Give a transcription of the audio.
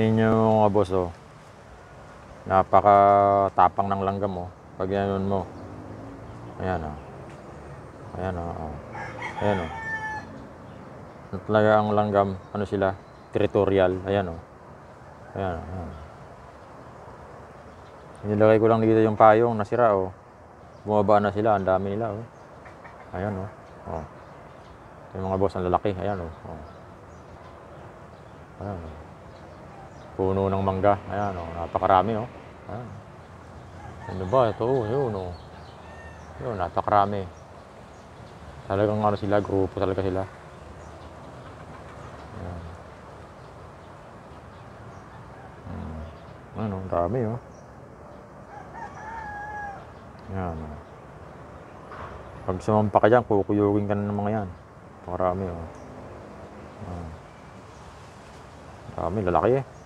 Tingnan nyo mga boss, oh. Napaka-tapang ng langgam, oh. Pag yanon mo. Ayan, oh. Ayan, oh. Ayan, oh. Talaga ang langgam, ano sila? Territorial. Ayan, oh. Ayan, oh. Ayan. Nilagay ko lang dito yung payong, nasira, oh. Bumaba na sila, ang dami nila, oh. Ayan, oh. Oh. Yung mga boss, ang lalaki. Ayan, oh. Oh. Ayan, oh. Puno ng mangga. Ayan, oh. Napakarami, oh. Ayan. Ano ba? Ito, oh. Yun, oh. Yun, napakarami. Talagang ano sila, grupo talaga sila. Ayan. Ano, dami, oh. Ayan, oh. Pag sumampa ka dyan, kukuyugin ka na ng mga yan. Napakarami, oh. Ayan. Dami, lalaki, eh.